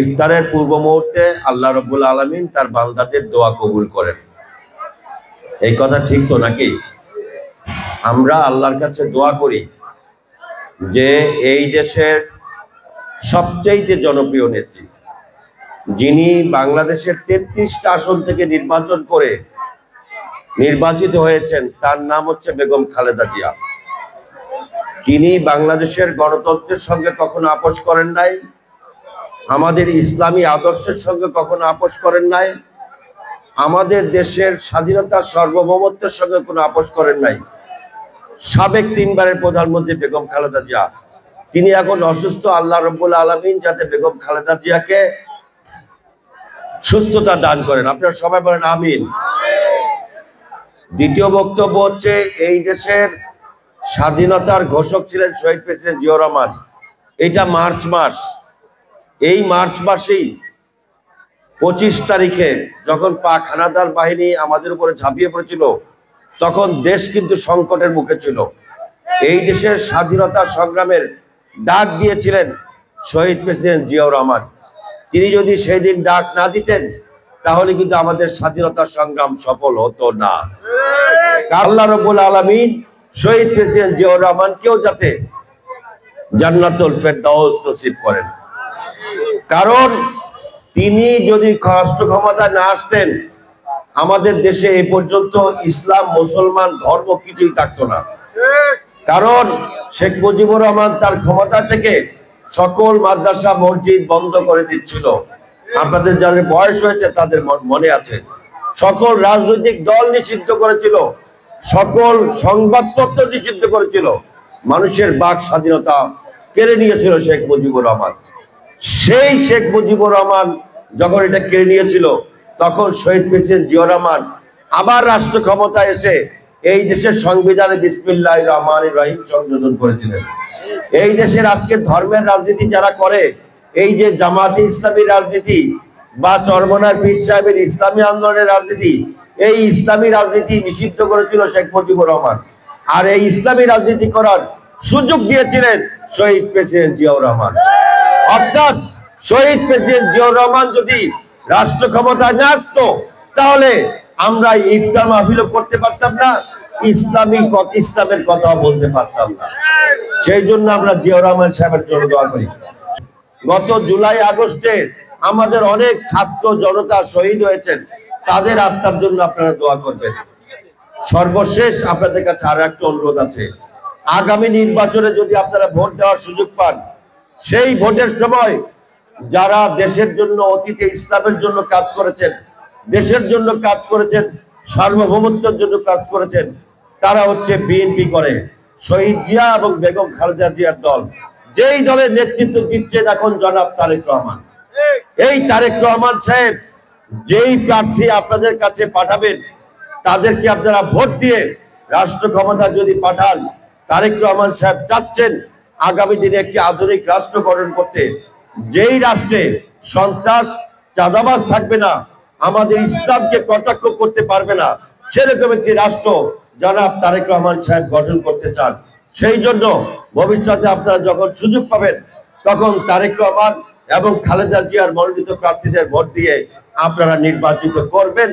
ইফতারের পূর্ব মুহূর্তে আল্লাহ রাব্বুল আলামিন তার বান্দাদের দোয়া কবুল করেন। এই কথা ঠিক তো নাকি? আমরা আল্লাহর কাছে দোয়া করি যে এই দেশের সবচেয়ে জনপ্রিয় নেত্রী, যিনি বাংলাদেশের 33টা আসন থেকে নির্বাচন করে নির্বাচিত হয়েছেন, তার নাম হচ্ছে বেগম খালেদা জিয়া। তিনি বাংলাদেশের গণতন্ত্রের সঙ্গে কখনো আপোষ করেন নাই, আমাদের ইসলামী আদর্শের সঙ্গে কখনো আপোষ করেন নাই, আমাদের দেশের স্বাধীনতা সার্বভৌমত্বের সঙ্গে কোনো আপোষ করেন নাই। সাবেক 3 বারের প্রধানমন্ত্রী বেগম খালেদা জিয়া, তিনি এখন অসুস্থ। আল্লাহ রাব্বুল আলামিন যাতে বেগম খালেদা জিয়াকে সুস্থতা দান করেন, আপনারা সবাই বলেন আমিন। দ্বিতীয় বক্তব্য হচ্ছে, এই দেশের স্বাধীনতার ঘোষক ছিলেন শহীদ প্রেসিডেন্ট জিয়াউর রহমান। এটা মার্চ মাস, এই মার্চ মাসেই 25 তারিখে যখন পাক হানাদার বাহিনী আমাদের উপরে ঝাঁপিয়ে পড়েছিল, তখন দেশ কিন্তু সংকটের মুখে ছিল। এই দেশের স্বাধীনতা সংগ্রামের ডাক দিয়েছিলেন শহীদ প্রেসিডেন্ট জিয়াউর রহমান। তিনি যদি সেই দিন ডাক না দিতেন, তাহলে কিন্তু আমাদের স্বাধীনতা সংগ্রাম সফল হতো না। আল্লাহ রাব্বুল আলামিন শহীদ প্রেসিডেন্ট জিয়াউর রহমানকেও যাতে জান্নাতুল ফেরদাউস নসিব করেন। কারণ তিনি যদি রাষ্ট্র ক্ষমতা না আসতেন, আমাদের দেশে এই পর্যন্ত ইসলাম মুসলমান ধর্ম কিছুই থাকতো না। কারণ শেখ মুজিবুর রহমান তার ক্ষমতা থেকে সকল মাদ্রাসা মসজিদ বন্ধ করে দিচ্ছিল। আপনাদের যাদের বয়স হয়েছে তাদের মনে আছে, সকল রাজনৈতিক দল নিষিদ্ধ করেছিল, সকল সংবাদপত্র নিষিদ্ধ করেছিল, মানুষের বাক স্বাধীনতা কেড়ে নিয়েছিল শেখ মুজিবুর রহমান। সেই শেখ মুজিবুর রহমান যখন এটা কেড়ে নিয়েছিল, তখন শহীদ প্রেসিডেন্ট জিয়াউর রহমান আবার রাষ্ট্র ক্ষমতায় এসে এই দেশের সংবিধানে বিসমিল্লাহির রহমানির রহিম সংযোজন করেছিলেন। এই দেশের আজকে ধর্মের রাজনীতি যারা করে, এই যে জামাতে ইসলামী রাজনীতি বা চরমনার পীর সাহেবের ইসলামী আন্দোলনের রাজনীতি, এই ইসলামী রাজনীতি নিষিদ্ধ করেছিল শেখ মুজিবুর রহমান। আর এই ইসলামী রাজনীতি করার সুযোগ দিয়েছিলেন শহীদ প্রেসিডেন্ট জিয়াউর রহমান। অর্থাৎ শহীদ প্রেসিডেন্ট জিয়াউর রহমান যদি রাষ্ট্র ক্ষমতায় না আসতো, তাহলে আমরা ইফতার মাহফিলও করতে পারতাম না, ইসলামের কথা বলতে পারতাম না। সেই জন্য আমরা জিয়াউর রহমান সাহেবের জন্য দোয়া করি। গত জুলাই আগস্টে আমাদের অনেক ছাত্র জনতা শহীদ হয়েছেন, তাদের আত্মার জন্য আপনারা দোয়া করবেন। সর্বশেষ আপনাদের কাছে আর একটা অনুরোধ আছে, আগামী নির্বাচনে যদি আপনারা ভোট দেওয়ার সুযোগ পান, সেই ভোটের সময় যারা দেশের জন্য অতীতে ইসলামের জন্য কাজ করেছেন, দেশের জন্য কাজ করেছেন, সার্বভৌমত্বের জন্য কাজ করেছেন, তারা হচ্ছে বিএনপি করে শহীদ জিয়া এবং বেগম খালেদা জিয়ার দল। যেই দলের নেতৃত্ব দিচ্ছেন এখন জনাব তারেক রহমান। এই তারেক রহমান সাহেব যেই প্রার্থী আপনাদের কাছে পাঠাবেন, তাদেরকে আপনারা ভোট দিয়ে রাষ্ট্র ক্ষমতা যদি পাঠান, তারেক রহমান সাহেব চাচ্ছেন আগামী দিনে একটি আধুনিক রাষ্ট্র গঠন করতে, যেই রাষ্ট্রে সন্ত্রাস চাঁদাবাজ থাকবে না, আমাদের ইসলামকে কটাক্ষ করতে পারবে না, সেরকম একটি রাষ্ট্র জনাব তারেক রহমান সাহেব গঠন করতে চান। সেই জন্য ভবিষ্যতে আপনারা যখন সুযোগ পাবেন, তখন তারেক রহমান এবং খালেদা জিয়ার মনোনীত প্রার্থীদের ভোট দিয়ে আপনারা নির্বাচিত করবেন।